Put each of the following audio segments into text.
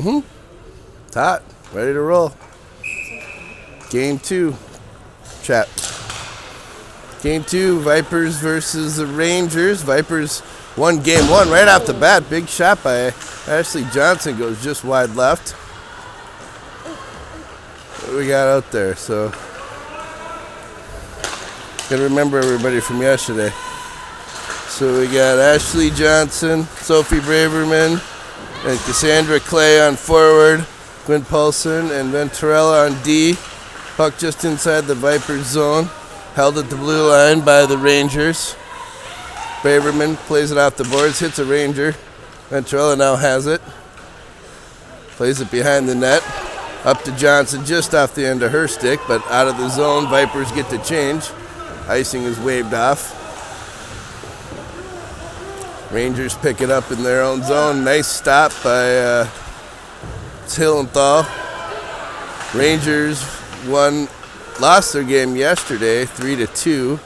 It's hot. Ready to roll. Game 2. Chat. Game 2, Vipers versus the Rangers. Vipers won game 1 right off the bat. Big shot by Ashley Johnson, goes just wide left. What we got out there? So, gotta remember everybody from yesterday. So we got Ashley Johnson, Sophie Braverman, and Cassandra Clay on forward. Quinn Paulson and Venturella on D. Puck just inside the Vipers zone. Held at the blue line by the Rangers. Braverman plays it off the boards, hits a Ranger. Venturella now has it. Plays it behind the net. Up to Johnson, just off the end of her stick, but out of the zone. Vipers get the change. Icing is waved off. Rangers pick it up in their own zone. Nice stop by Hillenthal. Rangers lost their game yesterday, 3-2.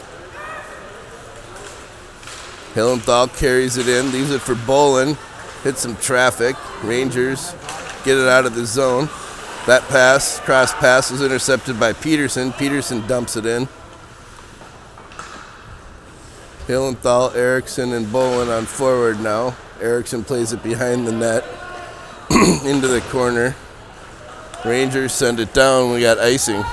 Hillenthal carries it in, leaves it for Bolin. Hits some traffic. Rangers get it out of the zone. That cross pass, was intercepted by Peterson. Peterson dumps it in. Hillenthal, Erickson, and Bolin on forward now. Erickson plays it behind the net into the corner. Rangers send it down. We got icing.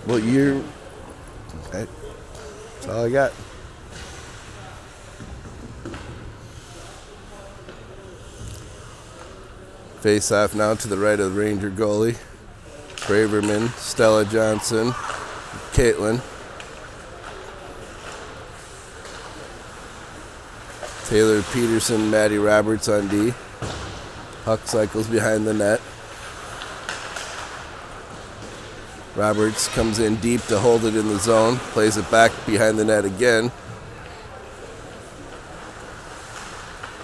Well, that's all I got. Face off now to the right of the Ranger goalie. Braverman, Stella Johnson, Caitlin. Taylor Peterson, Maddie Roberts on D. Puck cycles behind the net. Roberts comes in deep to hold it in the zone. Plays it back behind the net again.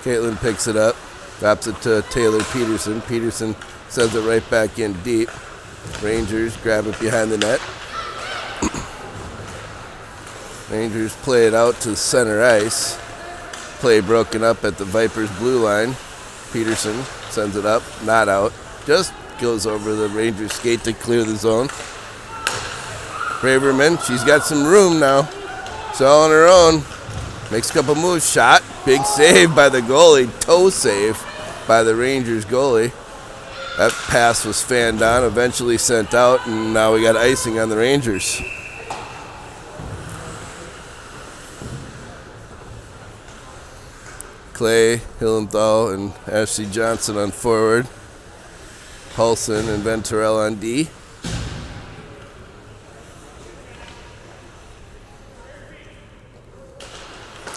Caitlin picks it up. Drops it to Taylor Peterson. Peterson sends it right back in deep. Rangers grab it behind the net. Rangers play it out to center ice. Play broken up at the Vipers blue line. Peterson sends it up, not out. Just goes over the Rangers skate to clear the zone. Braverman, she's got some room now. It's all on her own. Makes a couple moves. Shot. Big save by the goalie. Toe save by the Rangers goalie. That pass was fanned on, eventually sent out, and now we got icing on the Rangers. Clay, Hillenthal, and Ashley Johnson on forward. Paulson and Venturella on D.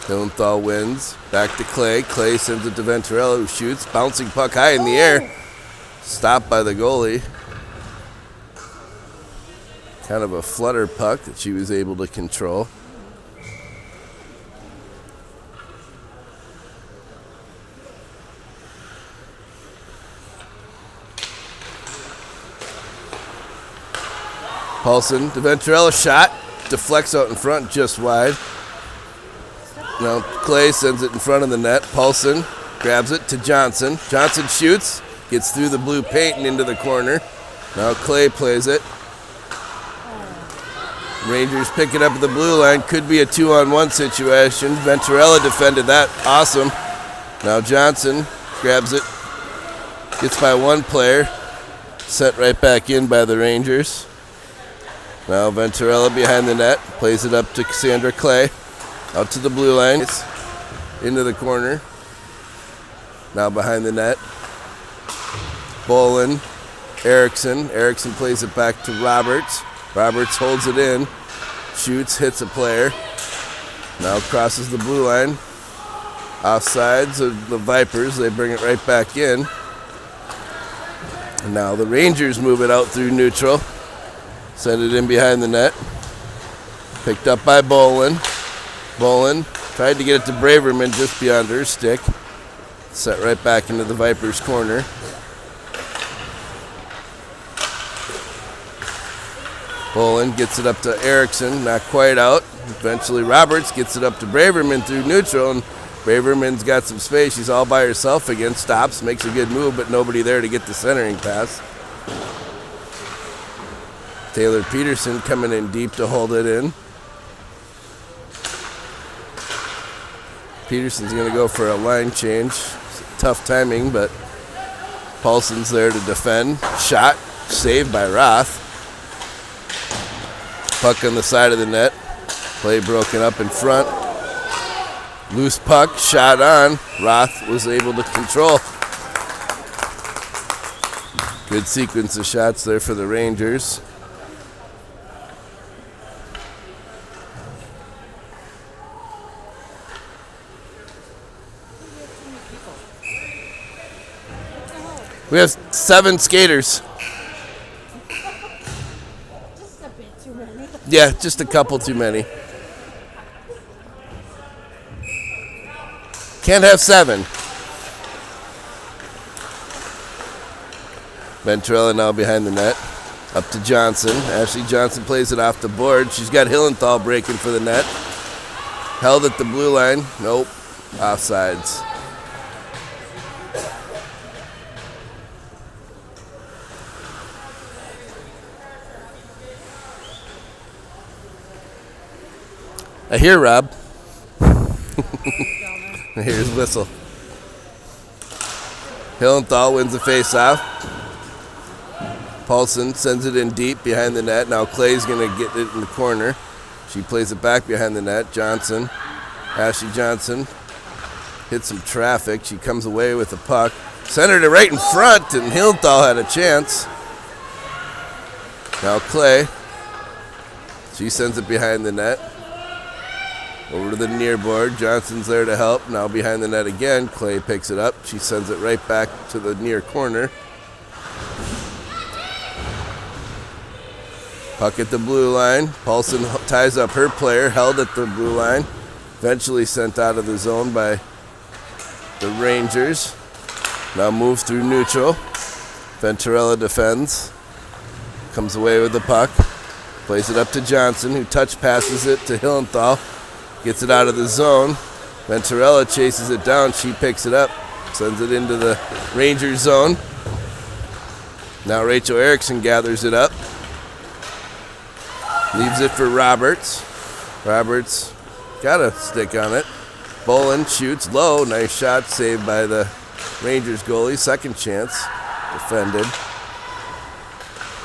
Hillenthal wins. Back to Clay. Clay sends it to Venturella, who shoots. Bouncing puck high in the air. Stopped by the goalie. Kind of a flutter puck that she was able to control. Paulson to Venturella, shot. Deflects out in front, just wide. Now Clay sends it in front of the net. Paulson grabs it to Johnson. Johnson shoots. Gets through the blue paint and into the corner. Now Clay plays it. Rangers pick it up at the blue line. Could be a 2-on-1 situation. Venturella defended that. Awesome. Now Johnson grabs it. Gets by one player. Sent right back in by the Rangers. Now Venturella behind the net. Plays it up to Cassandra Clay. Out to the blue line. Into the corner. Now behind the net. Bolin, Erickson. Erickson plays it back to Roberts. Roberts holds it in. Shoots, hits a player. Now crosses the blue line. Offsides of the Vipers. They bring it right back in. And now the Rangers move it out through neutral. Send it in behind the net. Picked up by Bolin. Bolin tried to get it to Braverman just beyond her stick. Set right back into the Vipers' corner. Bolin gets it up to Erickson, not quite out. Eventually Roberts gets it up to Braverman through neutral, and Braverman's got some space. She's all by herself again. Stops, makes a good move, but nobody there to get the centering pass. Taylor Peterson coming in deep to hold it in. Peterson's going to go for a line change. Tough timing, but Paulson's there to defend. Shot, saved by Roth. Puck on the side of the net. Play broken up in front. Loose puck, shot on. Roth was able to control. Good sequence of shots there for the Rangers. We have 7 skaters. Just a bit too many. Yeah, just a couple too many. Can't have 7. Venturella now behind the net. Up to Johnson. Ashley Johnson plays it off the board. She's got Hillenthal breaking for the net. Held at the blue line. Nope. Offsides. I hear Rob. Here's whistle. Hillenthal wins the face-off. Paulson sends it in deep behind the net. Now Clay's going to get it in the corner. She plays it back behind the net. Johnson, Ashley Johnson, hits some traffic. She comes away with the puck. Centered it right in front, and Hillenthal had a chance. Now Clay. She sends it behind the net. Over to the near board. Johnson's there to help. Now behind the net again. Clay picks it up. She sends it right back to the near corner. Puck at the blue line. Paulson ties up her player. Held at the blue line. Eventually sent out of the zone by the Rangers. Now move through neutral. Venturella defends. Comes away with the puck. Plays it up to Johnson, who touch passes it to Hillenthal. Gets it out of the zone. Venturella chases it down. She picks it up. Sends it into the Rangers zone. Now Rachel Erickson gathers it up. Leaves it for Roberts. Roberts got a stick on it. Bolin shoots low. Nice shot saved by the Rangers goalie. Second chance. Defended.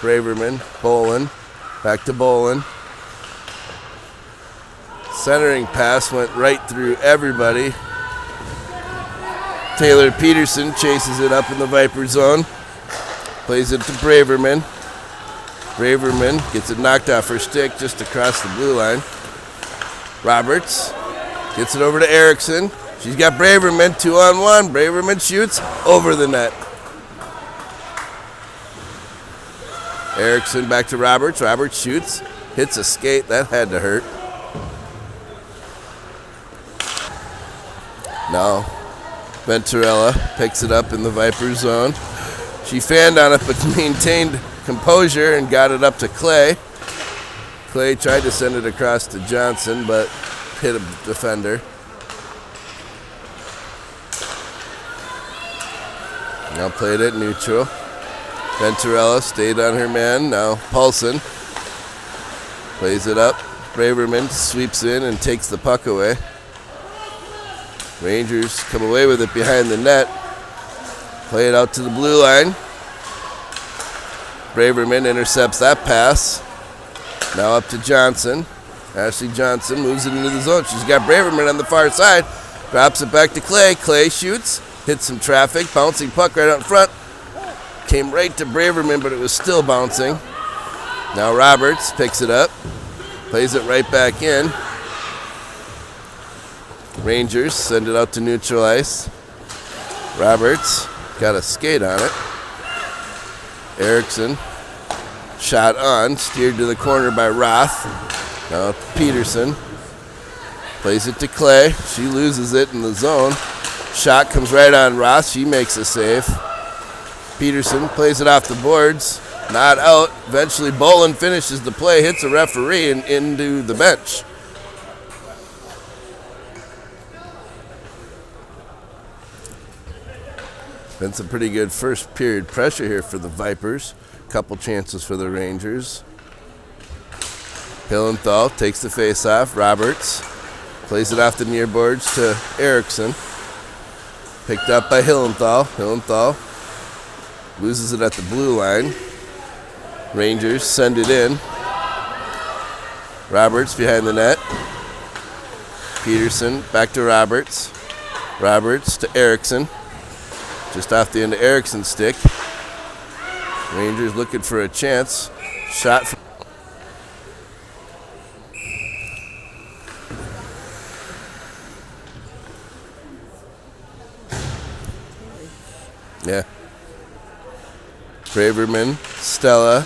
Braverman. Bolin. Back to Bolin. Centering pass went right through everybody. Taylor Peterson chases it up in the Viper zone. Plays it to Braverman. Braverman gets it knocked off her stick just across the blue line. Roberts gets it over to Erickson. She's got Braverman 2-on-1. Braverman shoots over the net. Erickson back to Roberts. Roberts shoots. Hits a skate. That had to hurt. Now, Venturella picks it up in the Viper zone. She fanned on it but maintained composure and got it up to Clay. Clay tried to send it across to Johnson but hit a defender. Now played it neutral. Venturella stayed on her man. Now Paulson plays it up. Braverman sweeps in and takes the puck away. Rangers come away with it behind the net. Play it out to the blue line. Braverman intercepts that pass. Now up to Johnson. Ashley Johnson moves it into the zone. She's got Braverman on the far side. Drops it back to Clay. Clay shoots. Hits some traffic. Bouncing puck right out in front. Came right to Braverman, but it was still bouncing. Now Roberts picks it up. Plays it right back in. Rangers send it out to neutral ice. Roberts got a skate on it. Erickson shot on, steered to the corner by Roth. Now Peterson plays it to Clay. She loses it in the zone. Shot comes right on Roth. She makes a save. Peterson plays it off the boards. Not out. Eventually Bolin finishes the play, hits a referee and into the bench. Been some pretty good first period pressure here for the Vipers. Couple chances for the Rangers. Hillenthal takes the face-off. Roberts plays it off the near boards to Erickson. Picked up by Hillenthal. Hillenthal loses it at the blue line. Rangers send it in. Roberts behind the net. Peterson back to Roberts. Roberts to Erickson. Just off the end of Erickson's stick. Rangers looking for a chance. Shot from yeah. Braverman, Stella.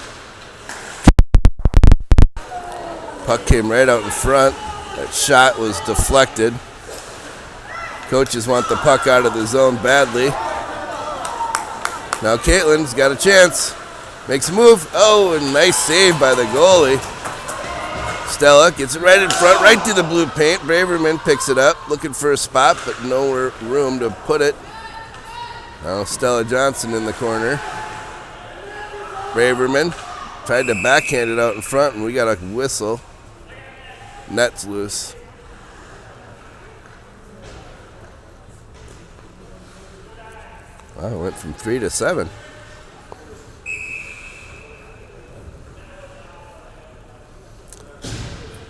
Puck came right out in front. That shot was deflected. Coaches want the puck out of the zone badly. Now Caitlin's got a chance. Makes a move. Oh, and nice save by the goalie. Stella gets it right in front, right to the blue paint. Braverman picks it up, looking for a spot, but no room to put it. Now Stella Johnson in the corner. Braverman tried to backhand it out in front, and we got a whistle. Net's loose. Wow, it went from 3 to 7.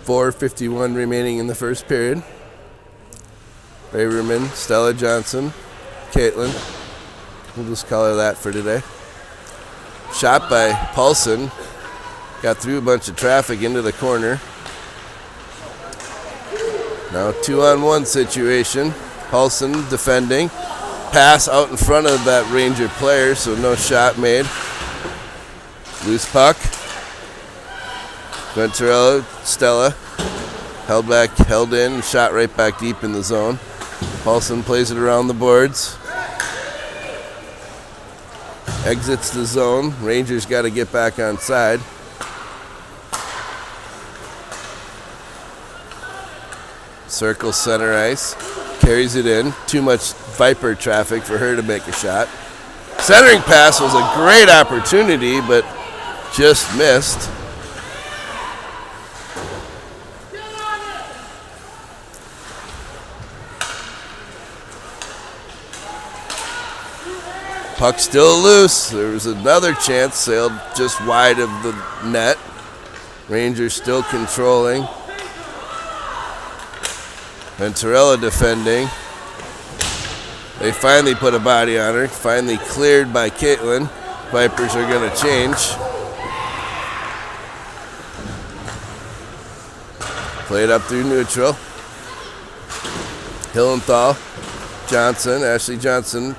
.451 remaining in the first period. Braverman, Stella Johnson, Caitlin. We'll just call her that for today. Shot by Paulson. Got through a bunch of traffic into the corner. Now 2-on-1 situation. Paulson defending. Pass out in front of that Ranger player, so no shot made. Loose puck. Venturella, Stella. Held back, held in, shot right back deep in the zone. Paulson plays it around the boards. Exits the zone. Rangers got to get back on side. Circle center ice. Carries it in. Too much Viper traffic for her to make a shot. Centering pass was a great opportunity, but just missed. Puck still loose. There was another chance, sailed just wide of the net. Rangers still controlling. Venturella defending. They finally put a body on her. Finally cleared by Caitlin. Vipers are going to change. Played up through neutral. Hillenthal, Johnson, Ashley Johnson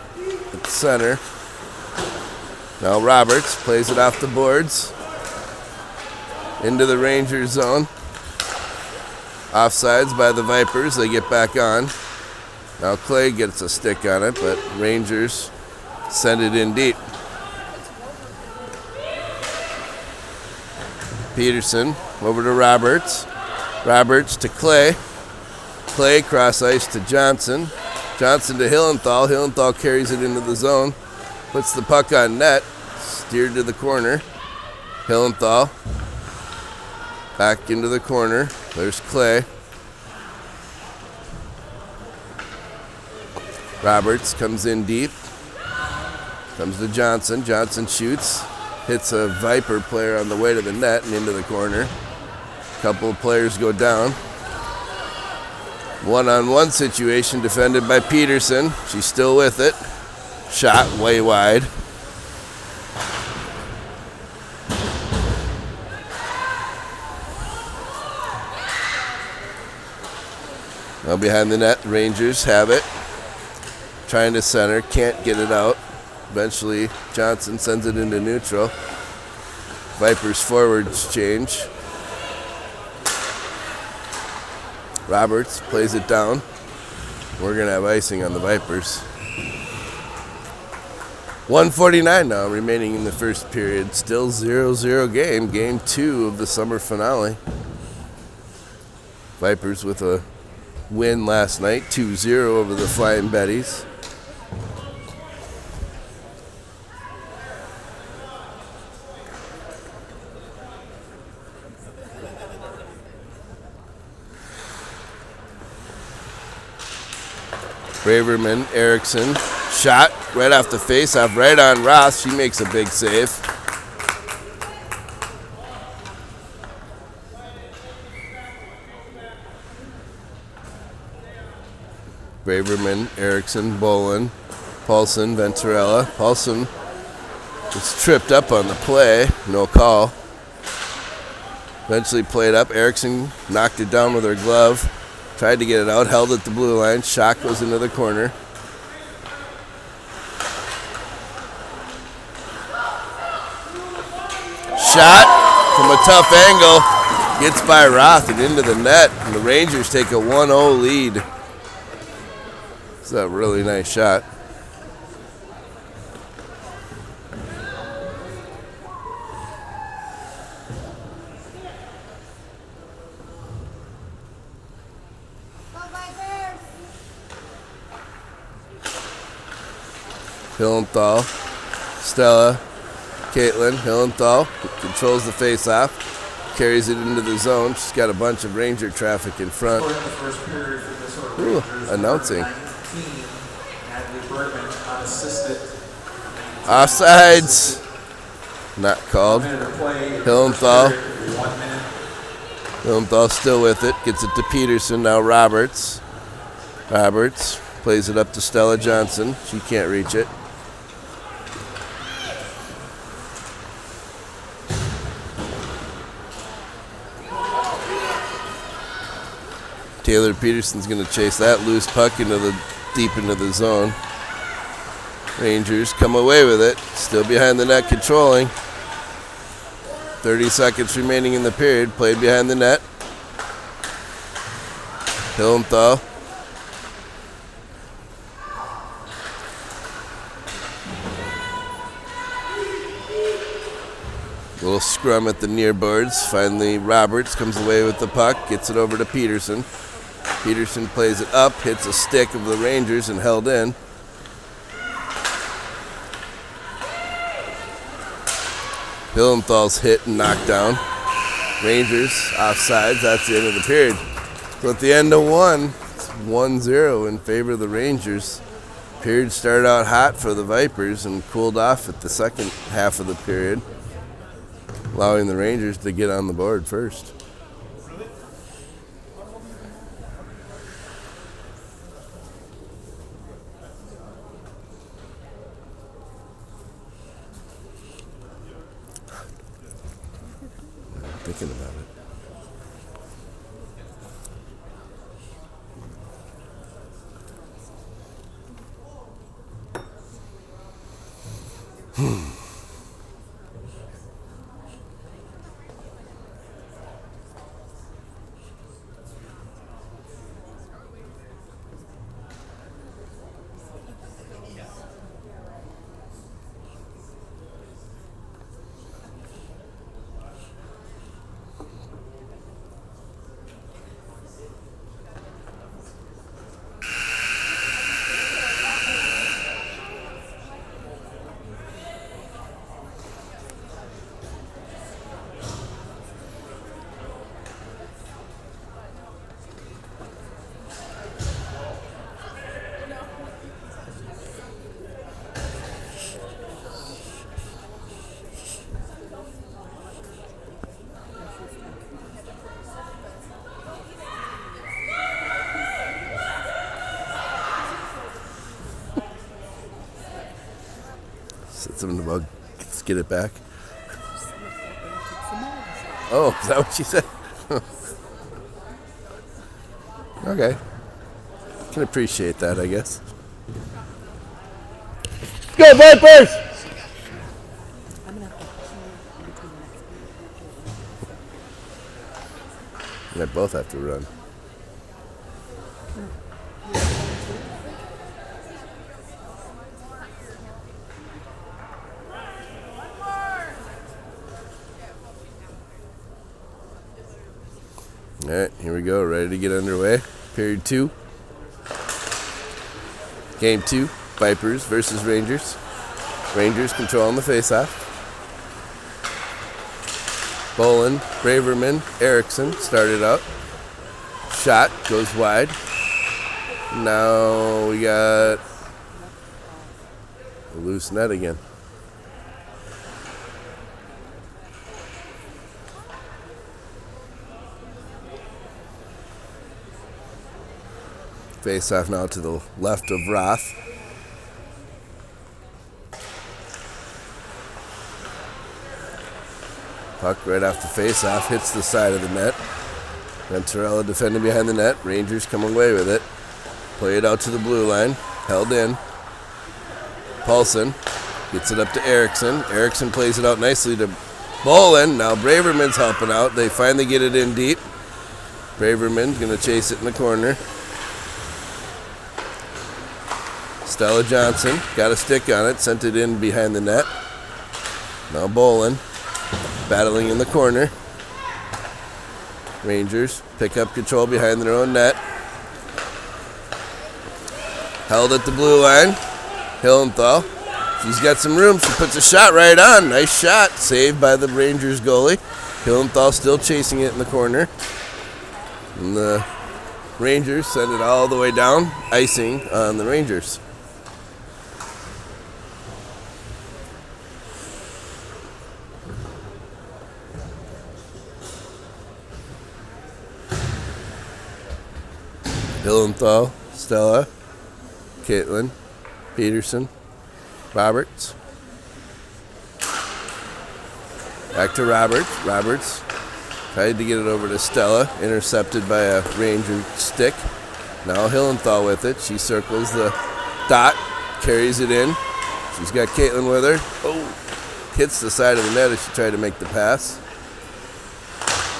at the center. Now Roberts plays it off the boards. Into the Rangers zone. Offsides by the Vipers. They get back on. Now Clay gets a stick on it, but Rangers send it in deep. Peterson over to Roberts. Roberts to Clay. Clay cross ice to Johnson. Johnson to Hillenthal. Hillenthal carries it into the zone. Puts the puck on net. Steered to the corner. Hillenthal. Back into the corner. There's Clay. Roberts comes in deep. Comes to Johnson. Johnson shoots. Hits a Viper player on the way to the net and into the corner. Couple of players go down. One-on-one situation defended by Peterson. She's still with it. Shot way wide. Now behind the net, Rangers have it. Trying to center, can't get it out. Eventually, Johnson sends it into neutral. Vipers forwards change. Roberts plays it down. We're going to have icing on the Vipers. 1:49 now remaining in the first period. Still 0-0 game. Game 2 of the summer finale. Vipers with a win last night, 2-0 over the Flying Betties. Braverman, Erickson, shot right off the face-off, right on Ross. She makes a big save. Braverman, Erickson, Bolin, Paulson, Venturella. Paulson was tripped up on the play, no call. Eventually played up. Erickson knocked it down with her glove. Tried to get it out, held at the blue line. Shot goes into the corner. Shot from a tough angle. Gets by Roth and into the net. And the Rangers take a 1-0 lead. It's a really nice shot. Hillenthal, Stella, Caitlin. Hillenthal controls the face-off, carries it into the zone. She's got a bunch of Ranger traffic in front. Ooh, announcing. Offsides. Not called. Hillenthal. Hillenthal still with it. Gets it to Peterson. Now Roberts. Roberts plays it up to Stella Johnson. She can't reach it. Taylor Peterson's going to chase that loose puck deep into the zone. Rangers come away with it. Still behind the net, controlling. 30 seconds remaining in the period. Played behind the net. Hillenthal. Little scrum at the near boards. Finally, Roberts comes away with the puck. Gets it over to Peterson. Peterson plays it up. Hits a stick of the Rangers and held in. Hillenthal's hit and knocked down. Rangers offsides. That's the end of the period. So at the end of one, it's 1-0 in favor of the Rangers. Period started out hot for the Vipers and cooled off at the second half of the period, allowing the Rangers to get on the board first. Thinking about it. Said something about let's get it back. Oh, is that what she said? Okay. Can appreciate that, I guess. Go Vipers! They both have to run. All right, here we go. Ready to get underway. Period 2. Game 2. Vipers versus Rangers. Rangers controlling the faceoff. Bolin, Braverman, Erickson started out. Shot goes wide. Now we got a loose net again. Face off now to the left of Roth. Puck right off the face-off, hits the side of the net. Venturella defending behind the net. Rangers come away with it. Play it out to the blue line. Held in. Paulson gets it up to Erickson. Erickson plays it out nicely to Bolin. Now Braverman's helping out. They finally get it in deep. Braverman's going to chase it in the corner. Stella Johnson got a stick on it. Sent it in behind the net. Now Bolin battling in the corner. Rangers pick up control behind their own net. Held at the blue line. Hillenthal. She's got some room. She puts a shot right on. Nice shot. Saved by the Rangers goalie. Hillenthal still chasing it in the corner. And the Rangers send it all the way down. Icing on the Rangers. Hillenthal, Stella, Caitlin, Peterson, Roberts. Back to Roberts. Roberts tried to get it over to Stella, intercepted by a Ranger stick. Now Hillenthal with it. She circles the dot, carries it in. She's got Caitlin with her. Oh, hits the side of the net as she tried to make the pass.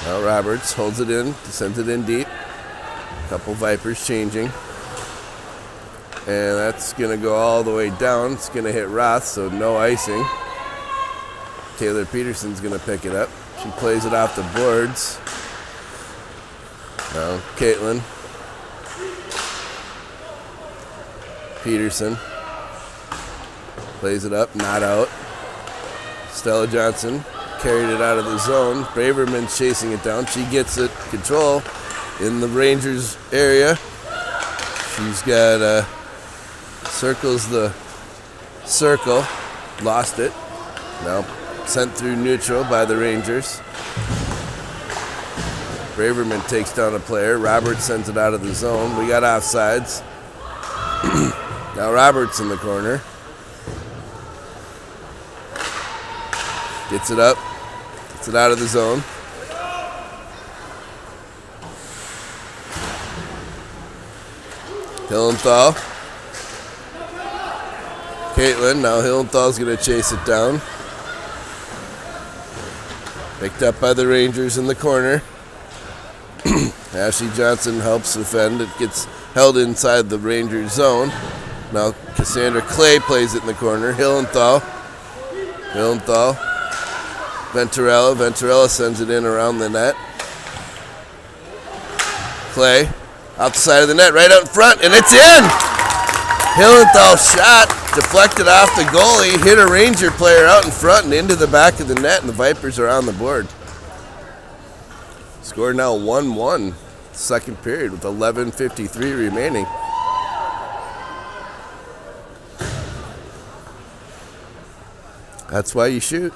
Now Roberts holds it in, sends it in deep. Couple Vipers changing. And that's going to go all the way down. It's going to hit Roth, so no icing. Taylor Peterson's going to pick it up. She plays it off the boards. Now Caitlin. Peterson. Plays it up, not out. Stella Johnson carried it out of the zone. Braverman's chasing it down. She gets it control in the Rangers area. She's got circles the circle, lost it. Now sent through neutral by the Rangers. Braverman takes down a player. Roberts sends it out of the zone. We got offsides. Now Roberts in the corner. Gets it up. Gets it out of the zone. Hillenthal. Caitlin. Now Hillenthal's going to chase it down. Picked up by the Rangers in the corner. Ashley Johnson helps defend. It gets held inside the Rangers zone. Now Cassandra Clay plays it in the corner. Hillenthal. Venturella. Venturella sends it in around the net. Clay. Outside of the net, right out in front, and it's in! Hillenthal shot, deflected off the goalie, hit a Ranger player out in front and into the back of the net, and the Vipers are on the board. Score now 1-1, second period with 11:53 remaining. That's why you shoot.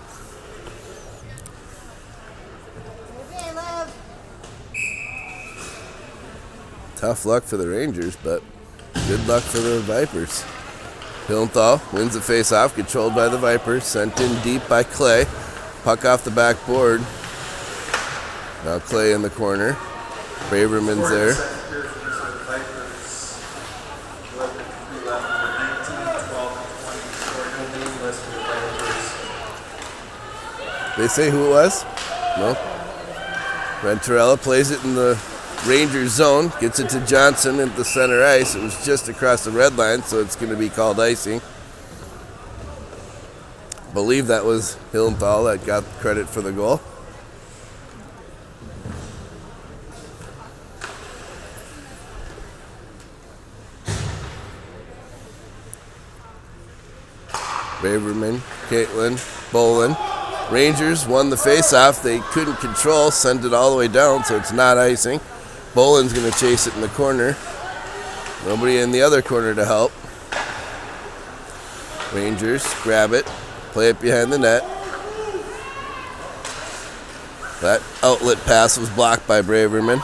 Tough luck for the Rangers, but good luck for the Vipers. Hillenthal wins the face-off, controlled by the Vipers, sent in deep by Clay. Puck off the backboard. Now Clay in the corner. Braverman's there. They say who it was? No. Venturella plays it in the Rangers zone, gets it to Johnson at the center ice. It was just across the red line, so it's going to be called icing. Believe that was Hillenthal that got credit for the goal. Braverman, Caitlin, Bolin. Rangers won the face-off. They couldn't control, sent it all the way down, so it's not icing. Bolin's going to chase it in the corner. Nobody in the other corner to help. Rangers grab it, play it behind the net. That outlet pass was blocked by Braverman.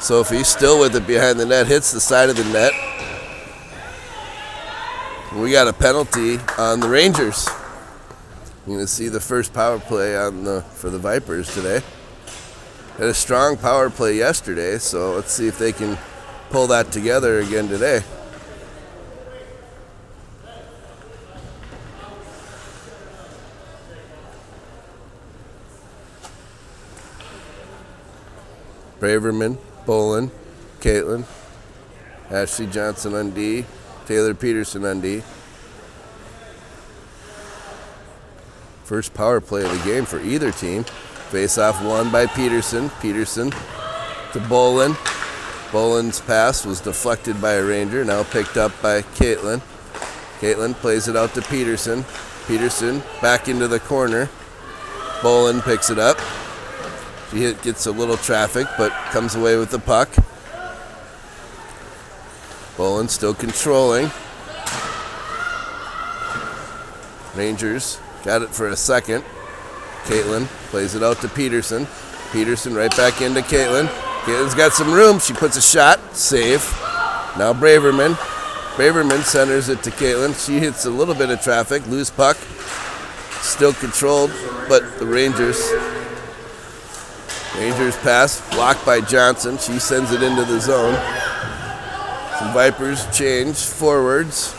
Sophie still with it behind the net, hits the side of the net. We got a penalty on the Rangers. You're going to see the first power play for the Vipers today. Had a strong power play yesterday, so let's see if they can pull that together again today. Braverman, Bolin, Caitlin, Ashley Johnson on D, Taylor Peterson on D. First power play of the game for either team. Face-off won by Peterson. Peterson to Bolin. Bolin's pass was deflected by a Ranger, now picked up by Caitlin. Caitlin plays it out to Peterson. Peterson back into the corner. Bolin picks it up. She gets a little traffic, but comes away with the puck. Bolin still controlling. Rangers got it for a second. Caitlin plays it out to Peterson. Peterson right back into Caitlin. Caitlin's got some room. She puts a shot. Save. Now Braverman. Braverman centers it to Caitlin. She hits a little bit of traffic. Loose puck. Still controlled, but the Rangers pass blocked by Johnson. She sends it into the zone. Some Vipers change forwards.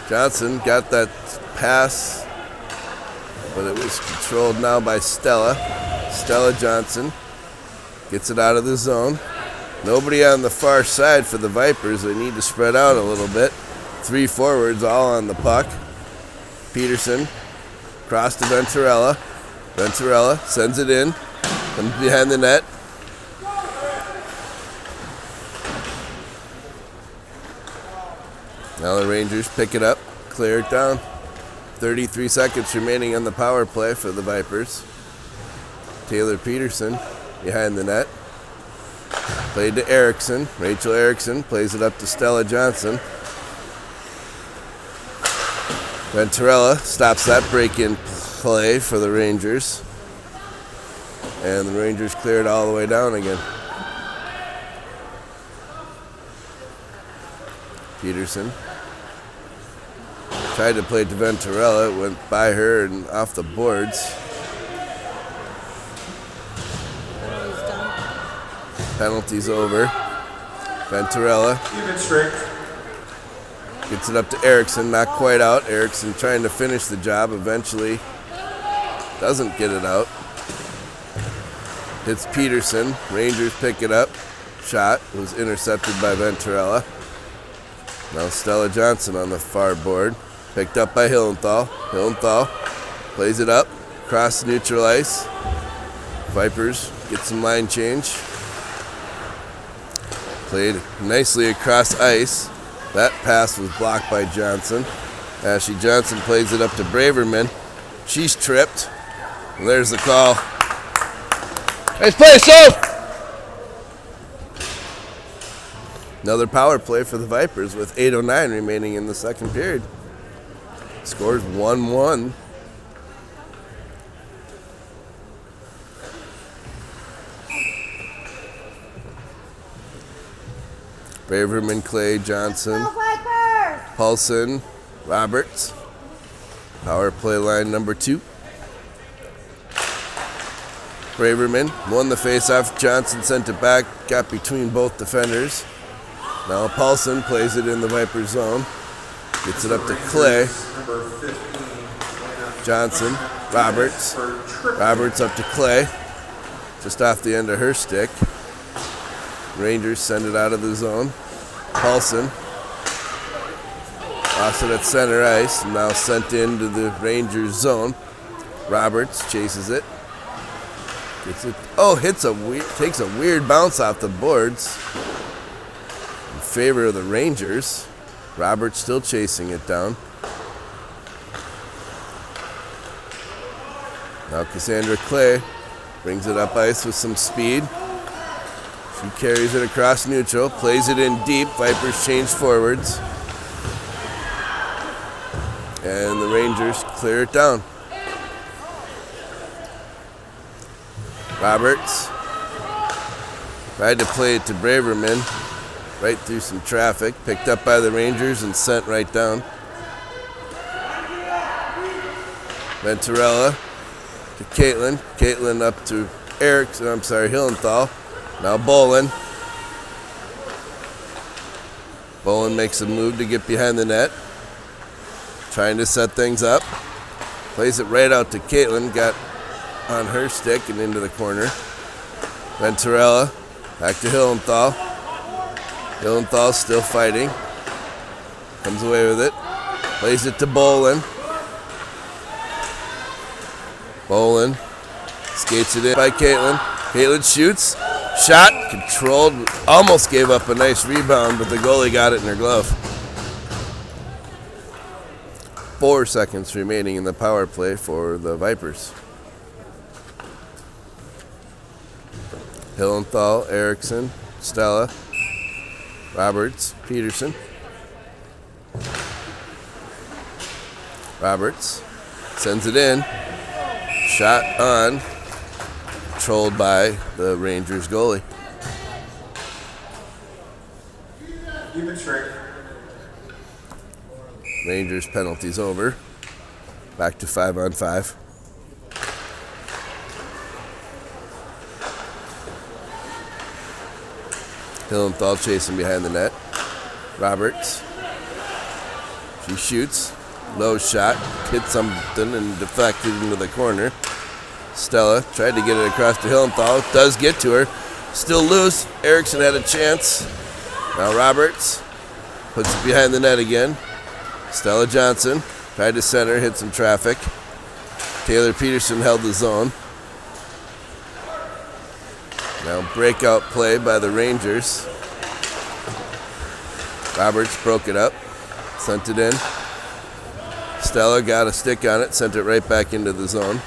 Johnson got that pass, but it was controlled now by Stella. Stella Johnson gets it out of the zone. Nobody on the far side for the Vipers. They need to spread out a little bit. 3 forwards all on the puck. Peterson cross to Venturella. Venturella sends it in. Comes behind the net. Now the Rangers pick it up, clear it down. 33 seconds remaining on the power play for the Vipers. Taylor Peterson behind the net. Played to Erickson. Rachel Erickson plays it up to Stella Johnson. Venturella stops that break-in play for the Rangers. And the Rangers clear it all the way down again. Peterson tried to play to Venturella. It went by her and off the boards. Penalty's over. Venturella gets it up to Erickson, not quite out. Erickson trying to finish the job, eventually doesn't get it out. Hits Peterson. Rangers pick it up. Shot was intercepted by Venturella. Now Stella Johnson on the far board. Picked up by Hillenthal. Hillenthal plays it up. Across neutral ice. Vipers get some line change. Played nicely across ice. That pass was blocked by Johnson. Ashley Johnson plays it up to Braverman. She's tripped. And there's the call. Nice play, Soph! Another power play for the Vipers with 8:09 remaining in the second period. Scores 1-1. Braverman, Clay, Johnson, Paulson, Roberts. Power play line number 2. Braverman won the faceoff. Johnson sent it back, got between both defenders. Now Paulson plays it in the Viper zone. Gets it up to Clay. Johnson, Roberts. Roberts up to Clay. Just off the end of her stick. Rangers send it out of the zone. Paulson lost it at center ice. Now sent into the Rangers zone. Roberts chases it. Gets it. Oh, takes a weird bounce off the boards in favor of the Rangers. Roberts still chasing it down. Now Cassandra Clay brings it up ice with some speed. She carries it across neutral, plays it in deep. Vipers change forwards. And the Rangers clear it down. Roberts tried to play it to Braverman, right through some traffic, picked up by the Rangers and sent right down. Venturella to Caitlin. Caitlin up to Hillenthal. Now Bolin. Bolin makes a move to get behind the net. Trying to set things up. Plays it right out to Caitlin. Got on her stick and into the corner. Venturella back to Hillenthal. Hillenthal still fighting. Comes away with it. Plays it to Bolin. Bolin skates it in by Caitlin. Caitlin shoots. Shot controlled. Almost gave up a nice rebound, but the goalie got it in her glove. 4 seconds remaining in the power play for the Vipers. Hillenthal, Erickson, Stella, Roberts, Peterson. Roberts sends it in. Shot on. Controlled by the Rangers goalie. Even straight. Rangers penalties over. Back to 5-on-5. Hillenthal chasing behind the net. Roberts. She shoots. Low shot. Hit something and deflected into the corner. Stella tried to get it across to Hillenthal. Does get to her. Still loose. Erickson had a chance. Now Roberts puts it behind the net again. Stella Johnson tried to center, hit some traffic. Taylor Peterson held the zone. Now breakout play by the Rangers. Roberts broke it up, sent it in. Stella got a stick on it, sent it right back into the zone.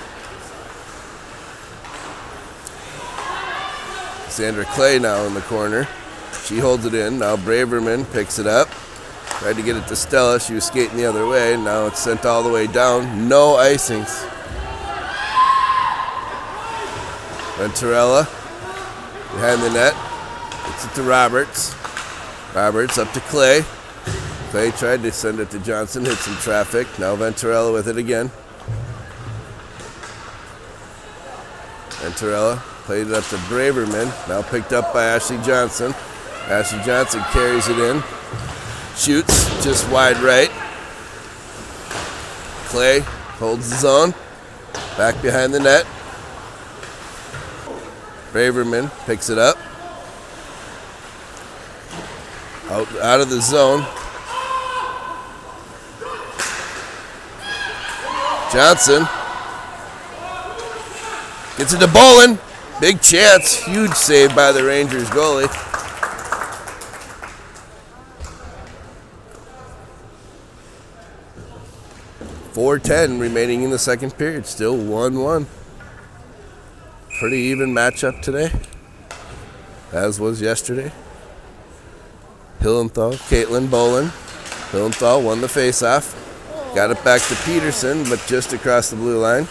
Sandra Clay now in the corner. She holds it in. Now Braverman picks it up. Tried to get it to Stella. She was skating the other way. Now it's sent all the way down. No icings. Venturella behind the net. Gets it to Roberts. Roberts up to Clay. Clay tried to send it to Johnson. Hit some traffic. Now Venturella with it again. Venturella played it up to Braverman. Now picked up by Ashley Johnson. Ashley Johnson carries it in. Shoots just wide right. Clay holds the zone. Back behind the net. Braverman picks it up. Out of the zone. Johnson gets it to Bolin. Big chance. Huge save by the Rangers goalie. .410 remaining in the second period. Still 1-1. Pretty even matchup today, as was yesterday. Hillenthal, Caitlin Bolin. Hillenthal won the faceoff. Got it back to Peterson, but just across the blue line.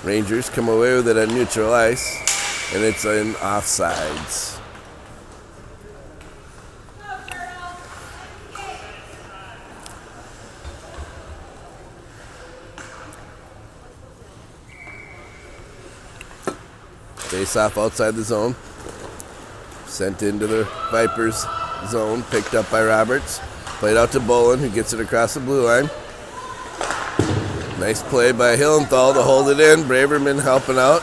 Rangers come away with it at neutral ice, and it's in offsides. Face off outside the zone. Sent into the Vipers zone. Picked up by Roberts. Played out to Bolin, who gets it across the blue line. Nice play by Hillenthal to hold it in. Braverman helping out.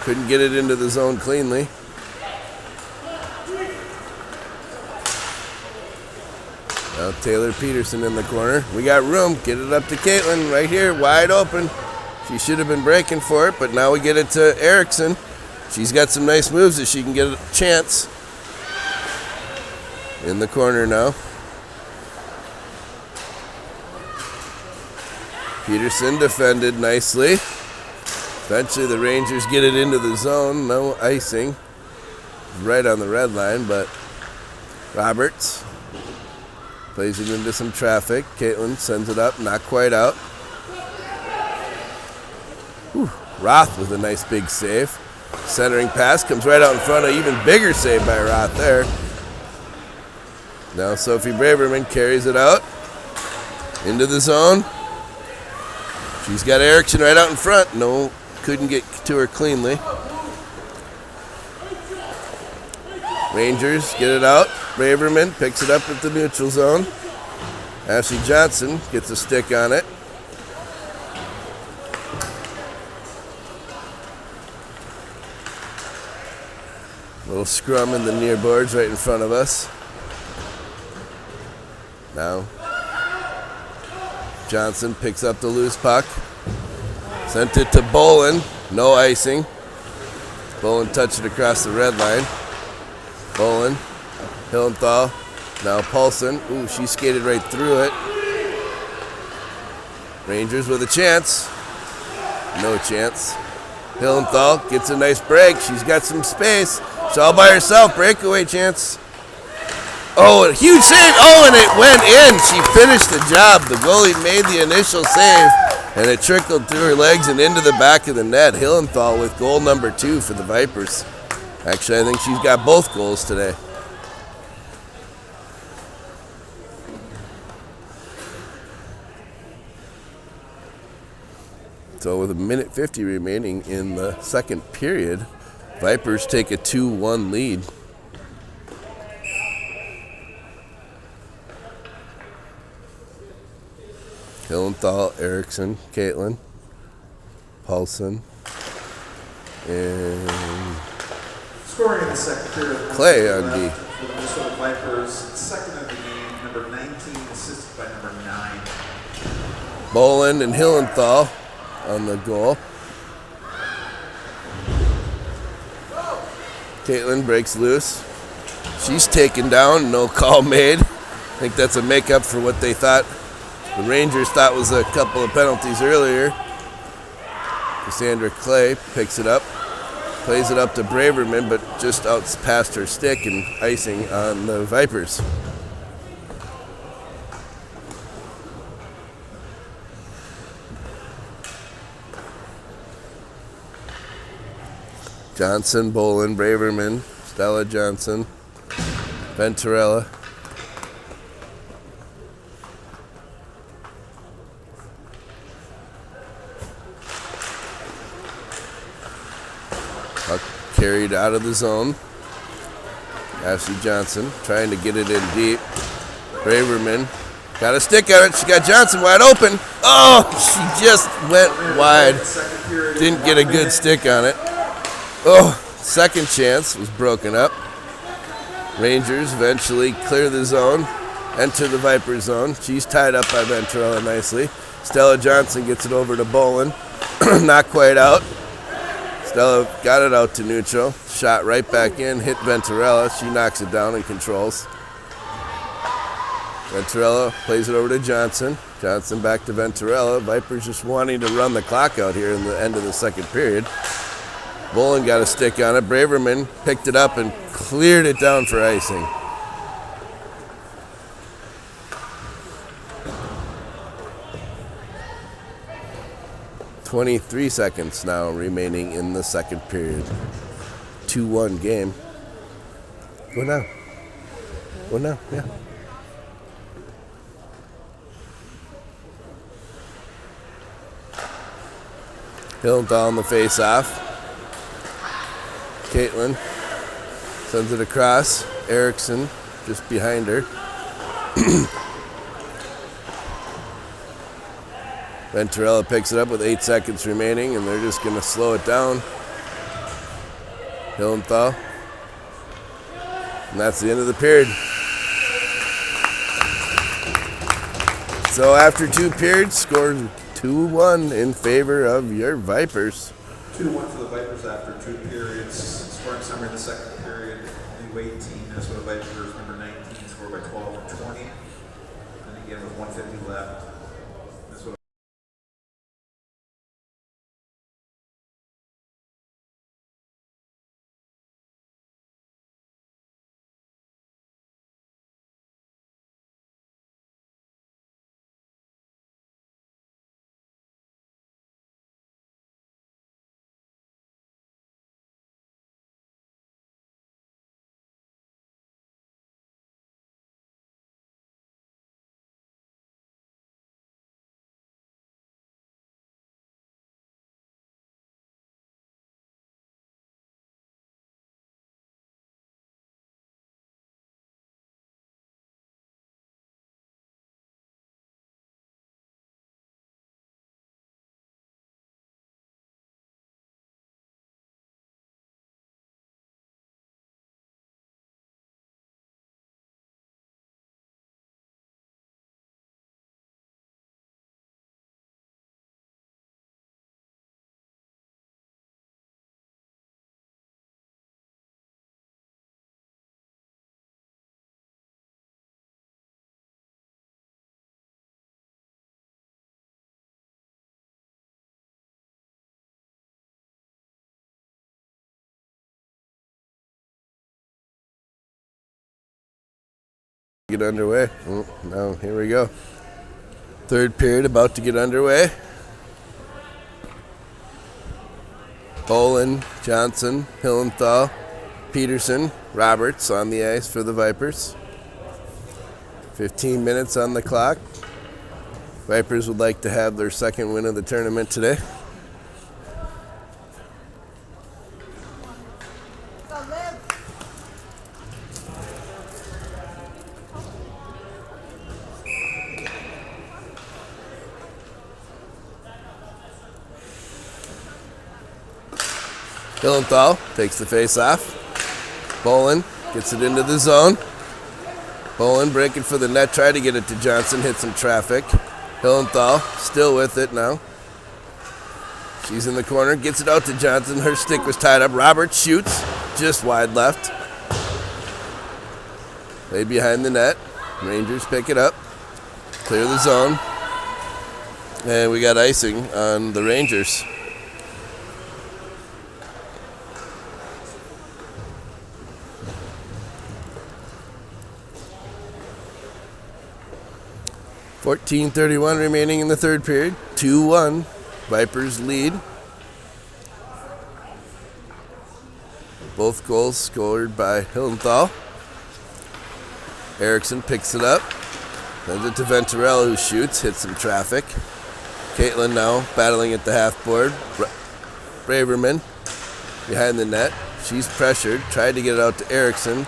Couldn't get it into the zone cleanly. Now Taylor Peterson in the corner. We got room. Get it up to Caitlin right here, wide open. She should have been breaking for it, but now we get it to Erickson. She's got some nice moves that she can get a chance. In the corner now. Peterson defended nicely. Eventually the Rangers get it into the zone. No icing. Right on the red line, but Roberts plays it into some traffic. Caitlin sends it up, not quite out. Whew. Roth with a nice big save. Centering pass comes right out in front. Of even bigger save by Roth there. Now Sophie Braverman carries it out into the zone. She's got Erickson right out in front. No, couldn't get to her cleanly. Rangers get it out. Braverman picks it up at the neutral zone. Ashley Johnson gets a stick on it. Little scrum in the near boards right in front of us. Now Johnson picks up the loose puck. Sent it to Bolin. No icing. Bolin touched it across the red line. Bolin. Hillenthal. Now Paulson. Ooh, she skated right through it. Rangers with a chance. No chance. Hillenthal gets a nice break. She's got some space. She's all by herself. Breakaway chance. Oh, a huge save. Oh, and it went in. She finished the job. The goalie made the initial save, and it trickled through her legs and into the back of the net. Hillenthal with goal number 2 for the Vipers. Actually, I think she's got both goals today. So with 1:50 remaining in the second period, Vipers take a 2-1 lead. Hillenthal, Erickson, Caitlin, Paulson, and Scoring in the second period. Clay on D. For the Minnesota Vipers, second of the game, number 19, assisted by number 9. Bolin and Hillenthal on the goal. Caitlin breaks loose. She's taken down, no call made. I think that's a makeup for what they thought. The Rangers thought was a couple of penalties earlier. Cassandra Clay picks it up, plays it up to Braverman, but just out past her stick and icing on the Vipers. Johnson, Bolin, Braverman, Stella Johnson, Venturella. Puck carried out of the zone. Ashley Johnson trying to get it in deep. Braverman got a stick on it. She got Johnson wide open. Oh, she just went wide. Didn't get a good stick on it. Oh, second chance was broken up. Rangers eventually clear the zone, enter the Viper zone. She's tied up by Venturella nicely. Stella Johnson gets it over to Bolin. Not quite out. Stella got it out to neutral. Shot right back in, hit Venturella. She knocks it down and controls. Venturella plays it over to Johnson. Johnson back to Venturella. Vipers just wanting to run the clock out here in the end of the second period. Bolin got a stick on it. Braverman picked it up and cleared it down for icing. .23 seconds now remaining in the second period. 2-1 game. Go now. Go now, yeah. Hillenthal on the face-off. Caitlin sends it across. Erickson just behind her. Venturella picks it up with 8 seconds remaining, and they're just going to slow it down. Hillenthal. And that's the end of the period. So after 2 periods, scored 2-1 in favor of your Vipers. 2-1 for the Vipers after 2 periods. Scoring summary in the second period. New 18, Minnesota Vipers, number 19, scored by 12 or 20. And again, with 150 left. Get underway. Now, here we go. Third period about to get underway. Bolin, Johnson, Hillenthal, Peterson, Roberts on the ice for the Vipers. 15 minutes on the clock. Vipers would like to have their second win of the tournament today. Hillenthal takes the face off. Bolin gets it into the zone. Bolin breaking for the net, tried to get it to Johnson, hit some traffic. Hillenthal still with it now. She's in the corner, gets it out to Johnson. Her stick was tied up. Roberts shoots, just wide left. Laid behind the net. Rangers pick it up, clear the zone. And we got icing on the Rangers. .14:31 remaining in the third period. 2-1. Vipers lead. Both goals scored by Hillenthal. Erickson picks it up. Sends it to Venturella, who shoots, hits some traffic. Caitlin now battling at the half board. Braverman behind the net. She's pressured. Tried to get it out to Erickson.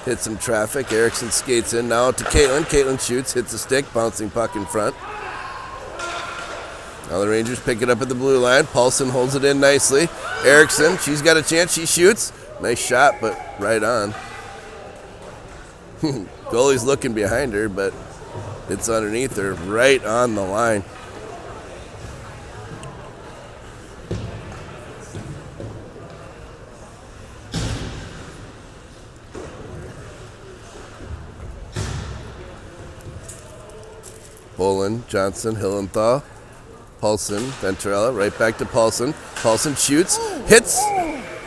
Hit some traffic. Erickson skates in. Now to Caitlin. Caitlin shoots, hits a stick, bouncing puck in front. Now the Rangers pick it up at the blue line. Paulson holds it in nicely. Erickson, she's got a chance. She shoots. Nice shot, but right on. Goalie's looking behind her, but it's underneath her, right on the line. Bolin, Johnson, Hillenthal, Paulson, Venturella, right back to Paulson. Paulson shoots, hits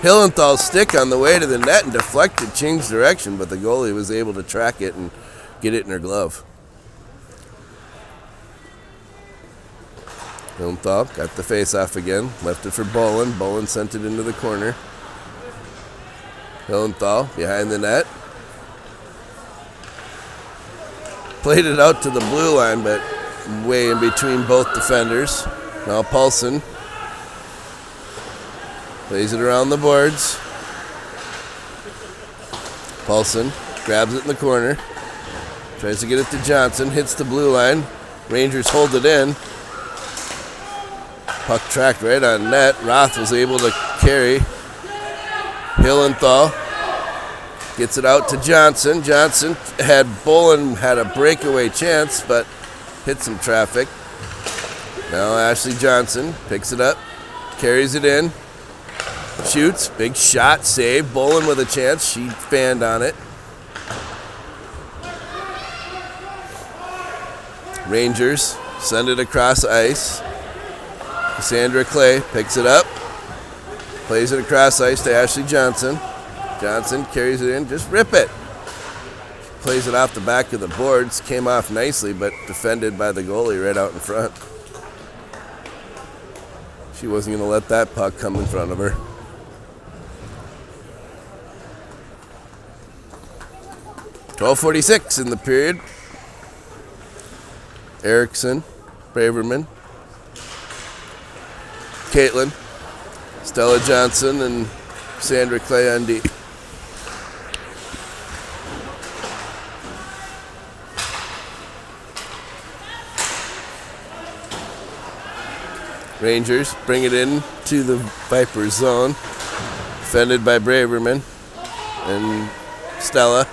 Hillenthal's stick on the way to the net and deflected, changed direction, but the goalie was able to track it and get it in her glove. Hillenthal got the face off again, left it for Bolin. Bolin sent it into the corner. Hillenthal behind the net. Played it out to the blue line, but way in between both defenders. Now Paulson plays it around the boards. Paulson grabs it in the corner. Tries to get it to Johnson. Hits the blue line. Rangers hold it in. Puck tracked right on net. Roth was able to carry. Hillenthal gets it out to Johnson. Johnson had Bolin had a breakaway chance, but hit some traffic. Now Ashley Johnson picks it up, carries it in, shoots, big shot, save. Bolin with a chance. She fanned on it. Rangers send it across ice. Cassandra Clay picks it up, plays it across ice to Ashley Johnson. Johnson carries it in, just rip it. Plays it off the back of the boards, came off nicely, but defended by the goalie right out in front. She wasn't going to let that puck come in front of her. .12:46 in the period. Erickson, Braverman, Caitlin, Stella Johnson, and Sandra Clay on D. Rangers bring it in to the Vipers zone. Defended by Braverman and Stella.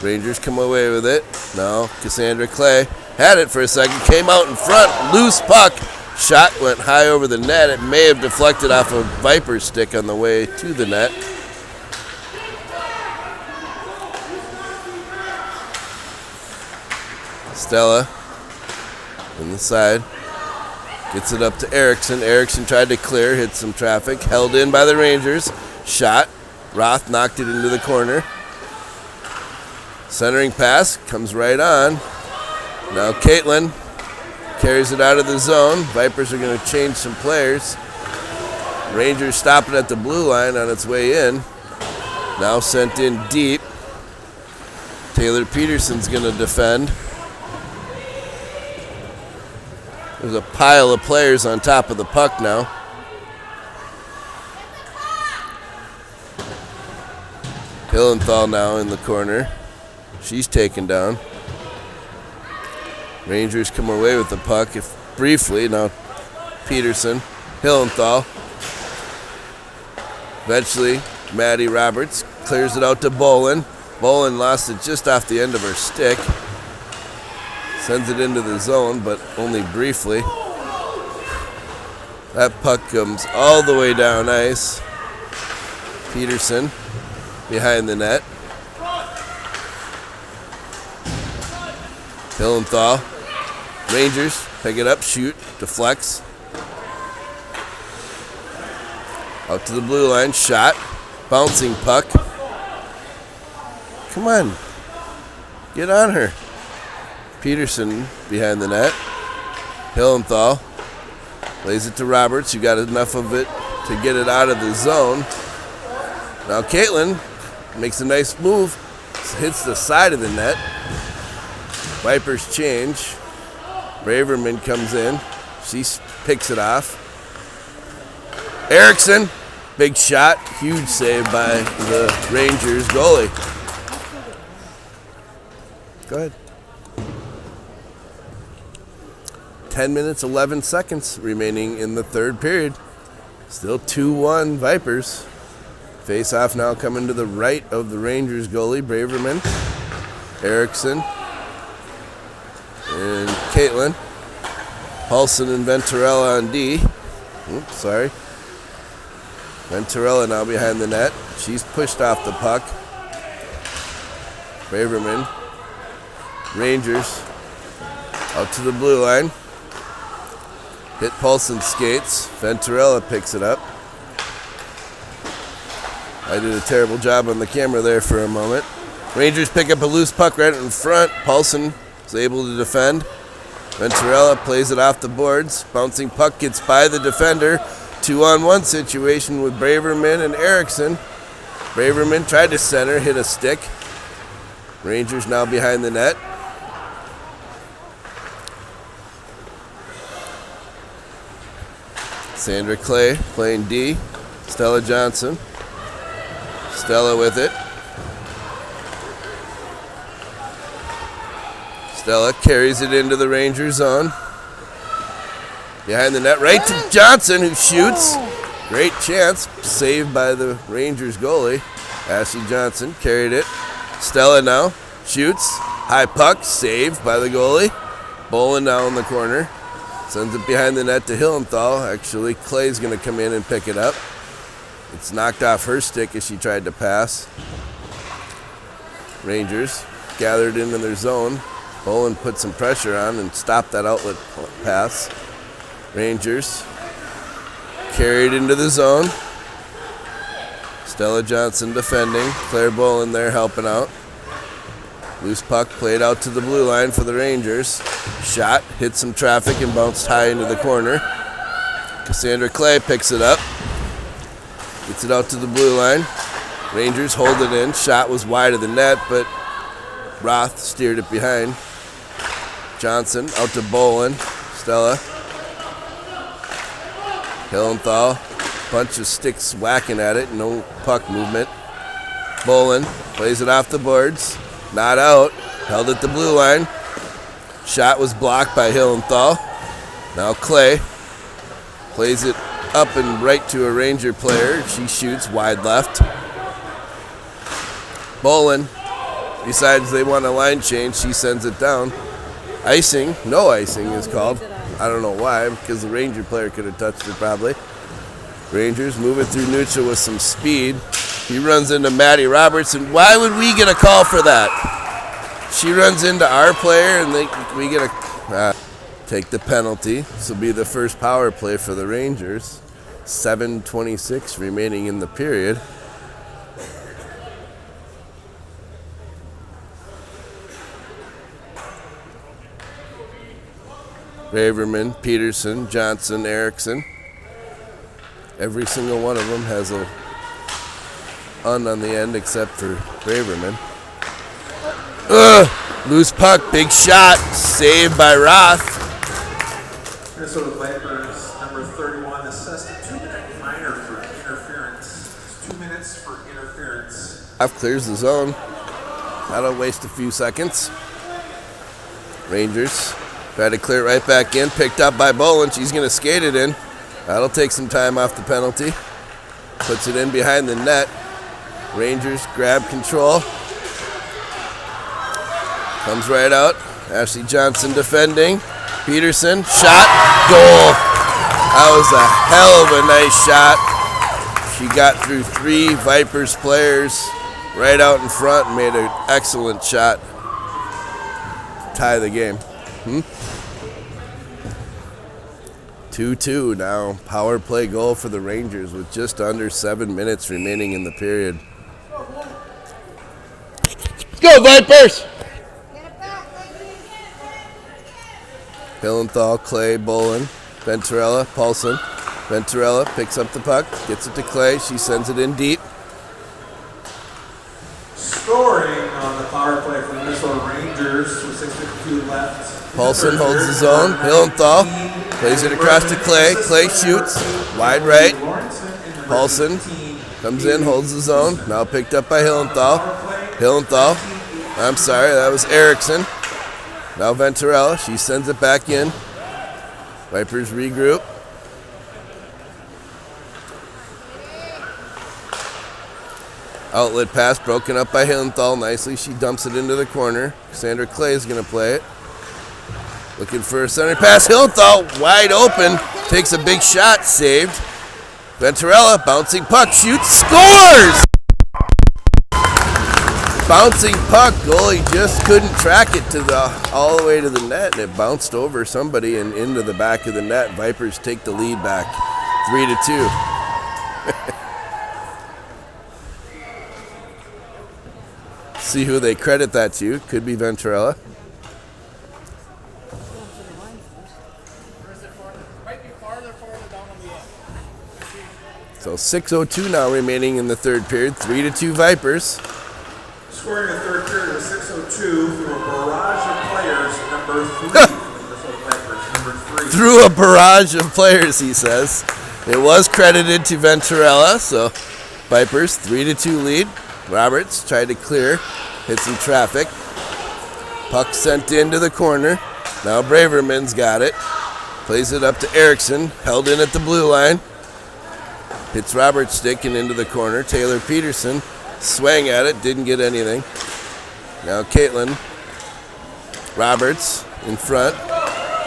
Rangers come away with it. Now Cassandra Clay had it for a second, came out in front, loose puck. Shot went high over the net. It may have deflected off a Viper stick on the way to the net. Stella in the side. Gets it up to Erickson. Erickson tried to clear, hit some traffic, held in by the Rangers. Shot. Roth knocked it into the corner. Centering pass comes right on. Now Caitlin carries it out of the zone. Vipers are going to change some players. Rangers stopping at the blue line on its way in. Now sent in deep. Taylor Peterson's going to defend. There's a pile of players on top of the puck now. Hillenthal now in the corner. She's taken down. Rangers come away with the puck briefly. Now Peterson, Hillenthal. Eventually, Maddie Roberts clears it out to Bolin. Bolin lost it just off the end of her stick. Sends it into the zone, but only briefly. That puck comes all the way down ice. Peterson behind the net. Hillenthal. Rangers pick it up, shoot, deflects. Out to the blue line, shot. Bouncing puck. Come on. Get on her. Peterson behind the net. Hillenthal lays it to Roberts, who got enough of it to get it out of the zone. Now Caitlin makes a nice move. Hits the side of the net. Vipers change. Braverman comes in. She picks it off. Erickson, big shot. Huge save by the Rangers goalie. Go ahead. 10 minutes, 11 seconds remaining in the third period. Still 2-1 Vipers. Face-off now coming to the right of the Rangers goalie, Braverman. Erickson. And Caitlin. Paulson and Venturella on D. Oops, sorry. Venturella now behind the net. She's pushed off the puck. Braverman. Rangers out to the blue line. Hit Paulson skates. Venturella picks it up. I did a terrible job on the camera there for a moment. Rangers pick up a loose puck right in front. Paulson is able to defend. Venturella plays it off the boards. Bouncing puck gets by the defender. 2-on-1 situation with Braverman and Erickson. Braverman tried to center, hit a stick. Rangers now behind the net. Sandra Clay playing D. Stella Johnson. Stella with it. Stella carries it into the Ranger zone. Behind the net, right to Johnson, who shoots. Great chance, saved by the Rangers goalie. Ashley Johnson carried it. Stella now shoots. High puck, saved by the goalie. Bolin now in the corner. Sends it behind the net to Hillenthal. Actually, Clay's going to come in and pick it up. It's knocked off her stick as she tried to pass. Rangers gathered into their zone. Bolin put some pressure on and stopped that outlet pass. Rangers carried into the zone. Stella Johnson defending. Claire Bolin there helping out. Loose puck played out to the blue line for the Rangers. Shot, hit some traffic and bounced high into the corner. Cassandra Clay picks it up. Gets it out to the blue line. Rangers hold it in. Shot was wide of the net, but Roth steered it behind. Johnson out to Bolin. Stella. Hillenthal. Bunch of sticks whacking at it. No puck movement. Bolin plays it off the boards. Not out. Held at the blue line. Shot was blocked by Hillenthal. Now Clay plays it up and right to a Ranger player. She shoots wide left. Bolin decides they want a line change. She sends it down. Icing. No icing is called. I don't know why, because the Ranger player could have touched it probably. Rangers move it through neutral with some speed. He runs into Maddie Roberts, and why would we get a call for that? She runs into our player, and we get a take the penalty. This will be the first power play for the Rangers. 7:26 remaining in the period. Braverman, Peterson, Johnson, Erickson. Every single one of them has a on the end except for Braverman. Loose puck, big shot, saved by Roth. Minnesota Vipers, number 31, assessed a 2-minute minor for interference. It's 2 minutes for interference. Off clears the zone. That'll waste a few seconds. Rangers try to clear it right back in. Picked up by Bolin. She's going to skate it in. That'll take some time off the penalty. Puts it in behind the net. Rangers grab control. Comes right out. Ashley Johnson defending. Peterson, shot, goal. That was a hell of a nice shot. She got through 3 Vipers players right out in front and made an excellent shot. Tie the game. 2-2 now. Power play goal for the Rangers with just under 7 minutes remaining in the period. Go Vipers! Hillenthal, Clay, Bolin, Venturella, Paulson. Venturella picks up the puck, gets it to Clay. She sends it in deep. Scoring on the power play for the Minnesota Rangers with 6:52 left. Paulson holds his own. Hillenthal plays it across to Clay. Clay shoots. Wide right. Paulson comes in, holds his own. Now picked up by Hillenthal. I'm sorry, that was Erickson. Now Venturella, she sends it back in. Vipers regroup. Outlet pass broken up by Hillenthal nicely. She dumps it into the corner. Cassandra Clay is going to play it. Looking for a center pass. Hillenthal wide open. Takes a big shot. Saved. Venturella, bouncing puck, shoots, scores! Bouncing puck, goalie just couldn't track it to all the way to the net, and it bounced over somebody and into the back of the net. Vipers take the lead back, 3-2. See who they credit that to. Could be Venturella. So 6:02 now remaining in the third period. 3-2 Vipers. Scoring in the third period was 6:02 through a barrage of players. Number 3 Minnesota Vipers. Number 3. Through a barrage of players, he says. It was credited to Venturella, so Vipers 3-2 lead. Roberts tried to clear, hit some traffic. Puck sent into the corner. Now Braverman's got it. Plays it up to Erickson, held in at the blue line. Hits Roberts' stick and into the corner. Taylor Peterson swang at it, didn't get anything. Now Caitlin Roberts in front.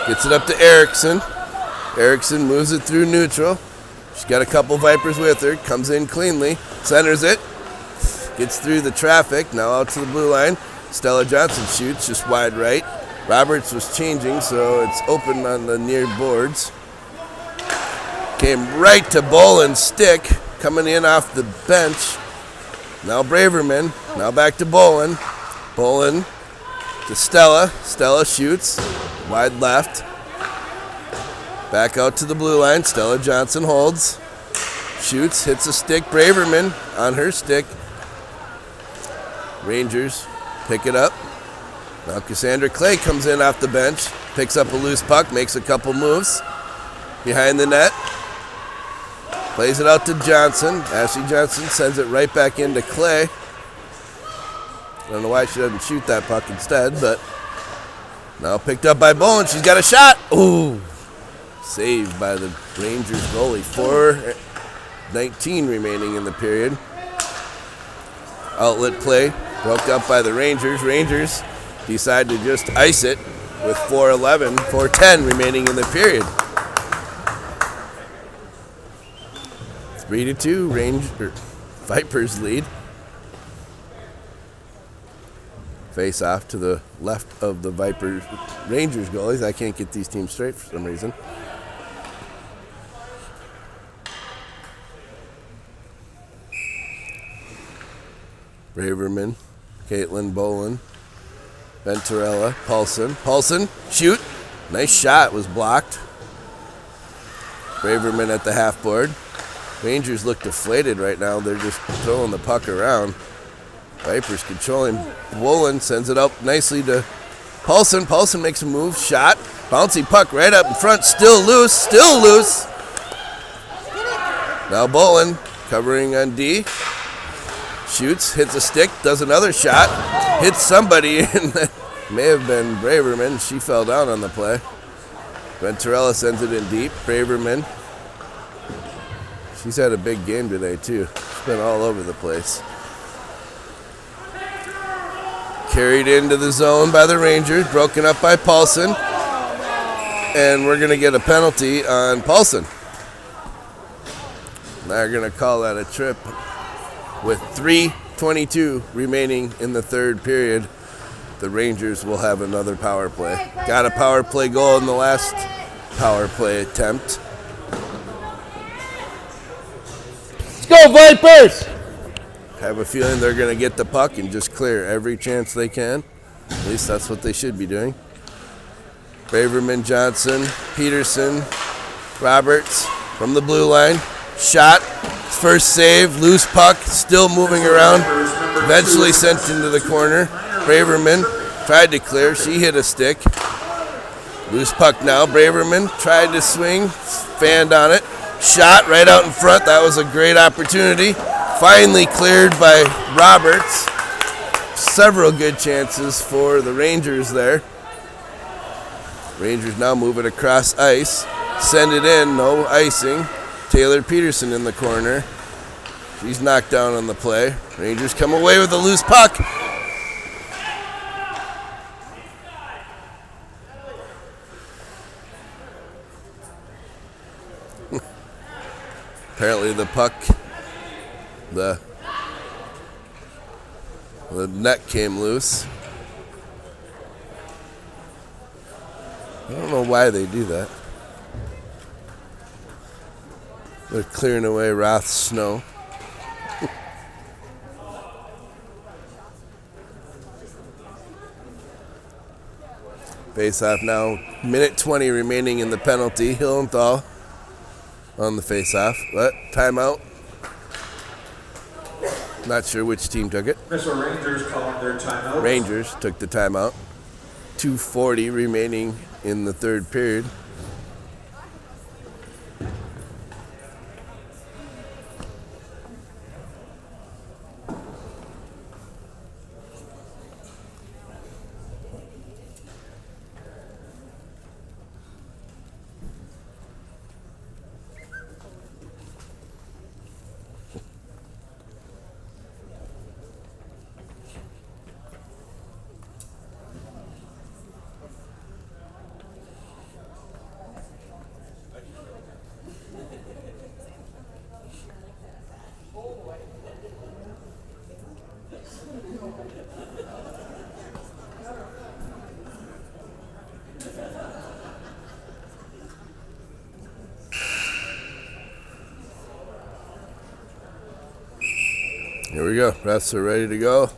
Gets it up to Erickson. Erickson moves it through neutral. She's got a couple Vipers with her. Comes in cleanly. Centers it. Gets through the traffic. Now out to the blue line. Stella Johnson shoots just wide right. Roberts was changing, so it's open on the near boards. Came right to Bolin's stick. Coming in off the bench. Now Braverman. Now back to Bolin. Bolin to Stella. Stella shoots. Wide left. Back out to the blue line. Stella Johnson holds. Shoots. Hits a stick. Braverman on her stick. Rangers pick it up. Now Cassandra Clay comes in off the bench. Picks up a loose puck. Makes a couple moves. Behind the net. Plays it out to Johnson. Ashley Johnson sends it right back into Clay. I don't know why she doesn't shoot that puck instead, but now picked up by Bolin. She's got a shot. Ooh. Saved by the Rangers goalie. 4:19 remaining in the period. Outlet play broke up by the Rangers. Rangers decide to just ice it with 4:10 remaining in the period. 3-2 Vipers lead. Face off to the left of the Vipers Rangers goalies. I can't get these teams straight for some reason. Braverman, Caitlin Bolin, Venturella, Paulson. Paulson, shoot. Nice shot was blocked. Braverman at the half board. Rangers look deflated right now. They're just throwing the puck around. Vipers controlling. Wolin sends it up nicely to Paulson. Paulson makes a move. Shot. Bouncy puck right up in front. Still loose. Still loose. Now Bolin covering on D. Shoots. Hits a stick. Does another shot. Hits somebody. And that may have been Braverman. She fell down on the play. Venturella sends it in deep. Braverman. She's had a big game today, too. She's been all over the place. Carried into the zone by the Rangers. Broken up by Paulson. And we're going to get a penalty on Paulson. They're going to call that a trip. With 3:22 remaining in the third period, the Rangers will have another power play. Got a power play goal in the last power play attempt. Let's go, Vipers! Have a feeling they're going to get the puck and just clear every chance they can. At least that's what they should be doing. Braverman, Johnson, Peterson, Roberts from the blue line. Shot. First save. Loose puck. Still moving around. Eventually sent into the corner. Braverman tried to clear. She hit a stick. Loose puck now. Braverman tried to swing. Fanned on it. Shot right out in front. That was a great opportunity. Finally cleared by Roberts. Several good chances for the Rangers there. Rangers now move it across ice. Send it in. No icing. Taylor Peterson in the corner. She's knocked down on the play. Rangers come away with a loose puck. Apparently the puck, the net came loose. I don't know why they do that. They're clearing away Roth's snow. Face off now. Minute 20 remaining in the penalty. Hillenthal on the face off. But timeout. Not sure which team took it. Mr. Rangers calling their timeout. Rangers took the timeout. 2:40 remaining in the third period. Here we go. Refs are ready to go.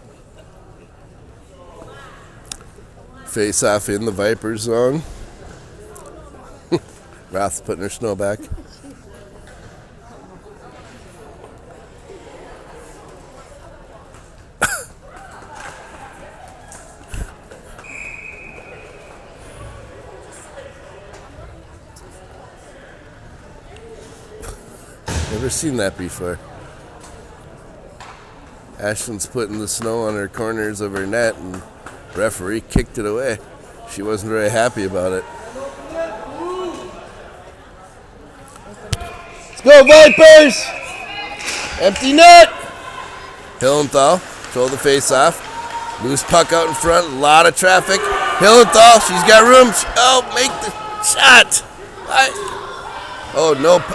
Face off in the Viper zone. Roth's putting her snow back. Never seen that before. Ashland's putting the snow on her corners of her net, and referee kicked it away. She wasn't very happy about it. Let's go, Vipers! Empty net! Hillenthal, throw the face off. Loose puck out in front, a lot of traffic. Hillenthal, she's got room. Oh, make the shot! Oh,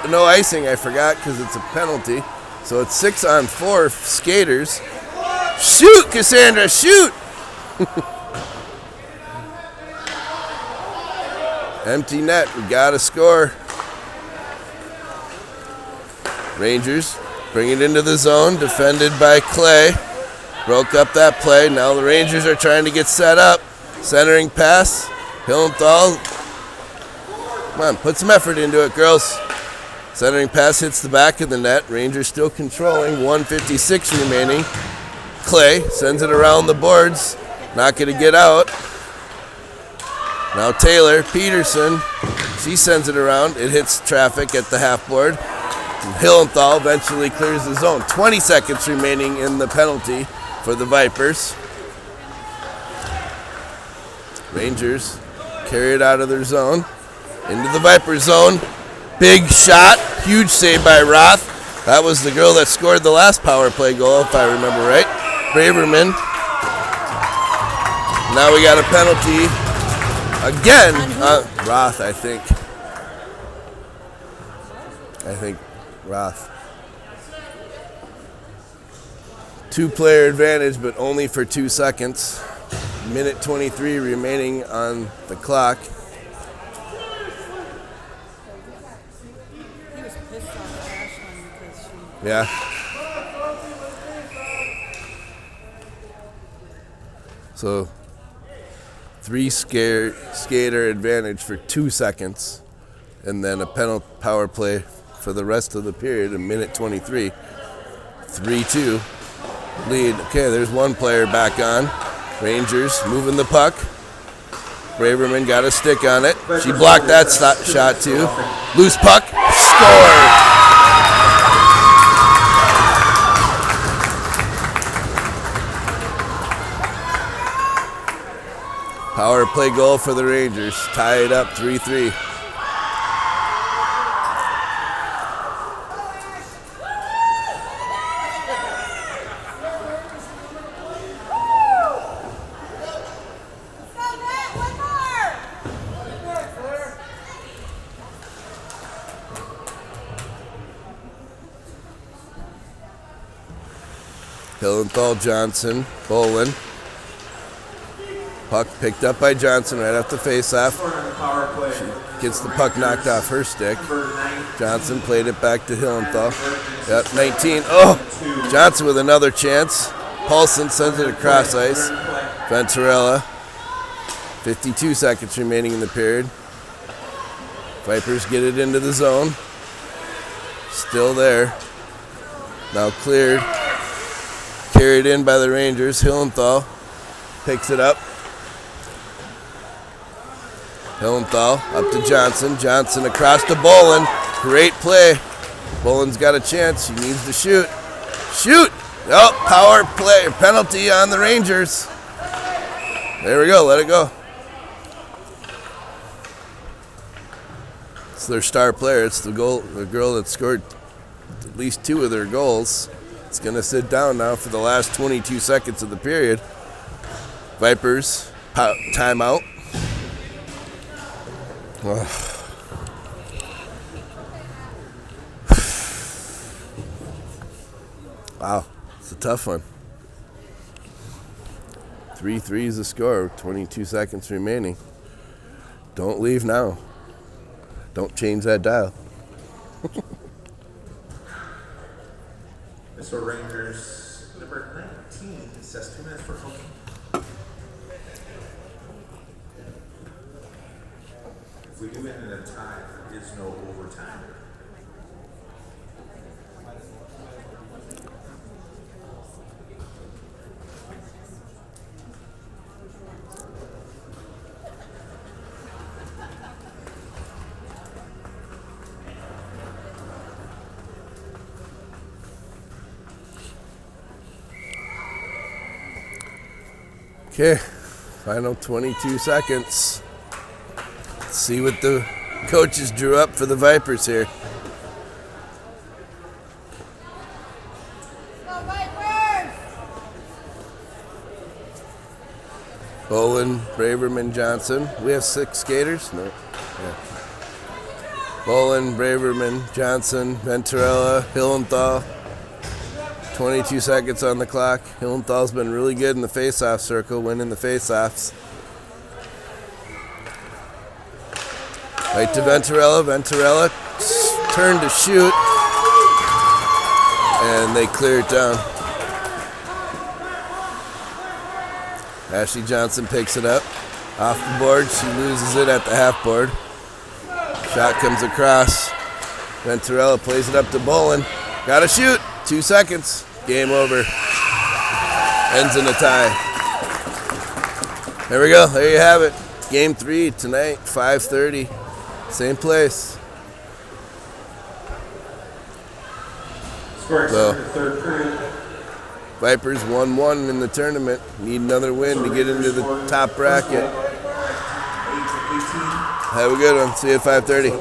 no icing, I forgot, because it's a penalty. So it's 6-on-4 skaters. Shoot, Cassandra, shoot! Empty net, we gotta score. Rangers bring it into the zone, defended by Clay. Broke up that play. Now the Rangers are trying to get set up. Centering pass. Hillenthal Come on, put some effort into it, girls. Centering pass hits the back of the net. Rangers still controlling. 1:56 remaining. Clay sends it around the boards. Not going to get out. Now Taylor Peterson. She sends it around. It hits traffic at the half board. Hillenthal eventually clears the zone. 20 seconds remaining in the penalty for the Vipers. Rangers carry it out of their zone. Into the Viper zone. Big shot. Huge save by Roth. That was the girl that scored the last power play goal, if I remember right. Braverman. Now we got a penalty again. Roth, I think. Roth. 2-player advantage, but only for 2 seconds. Minute 23 remaining on the clock. He was pissed off Ashlyn because she. Yeah. So 3 skater advantage for 2 seconds, and then a penalty power play for the rest of the period, a minute 23. 3-2 lead. Okay, there's one player back on. Rangers moving the puck. Braverman got a stick on it. She blocked that shot too. Loose puck. Score! Power play goal for the Rangers. Tie it up 3-3. Hillenthal, Johnson, Bolin. Puck picked up by Johnson right off the faceoff. She gets the puck knocked off her stick. Johnson played it back to Hillenthal. Yep, 19. Oh! Johnson with another chance. Paulson sends it across ice. Venturella. 52 seconds remaining in the period. Vipers get it into the zone. Still there. Now cleared. Carried in by the Rangers. Hillenthal picks it up. Hillenthal up to Johnson. Johnson across to Bolin. Great play. Bolin's got a chance. He needs to shoot. Shoot! Oh, power play. Penalty on the Rangers. There we go. Let it go. It's their star player. It's the girl that scored at least 2 of their goals. It's going to sit down now for the last 22 seconds of the period. Vipers, timeout. Wow, it's a tough one. 3-3 is the score, 22 seconds remaining. Don't leave now. Don't change that dial. So Rangers, number 19, says 2 minutes for hooking. If we do end in a tie, there is no overtime. Okay, final 22 seconds. Let's see what the coaches drew up for the Vipers here. Bolin, Braverman, Johnson. We have 6 skaters? No. Yeah. Bolin, Braverman, Johnson, Venturella, Hillenthal. 22 seconds on the clock. Hillenthal's been really good in the face-off circle, winning the face-offs. Right to Venturella. Venturella turned to shoot. And they clear it down. Ashley Johnson picks it up. Off the board. She loses it at the half board. Shot comes across. Venturella plays it up to Bolin. Gotta shoot. 2 seconds. Game over. Ends in a tie. There we go. There you have it. Game 3 tonight, 5:30. Same place. Scoring So, summary in the third period. Vipers 1-1 in the tournament. Need another win to get into the top bracket. 8-18. Have a good one. See you at 5:30.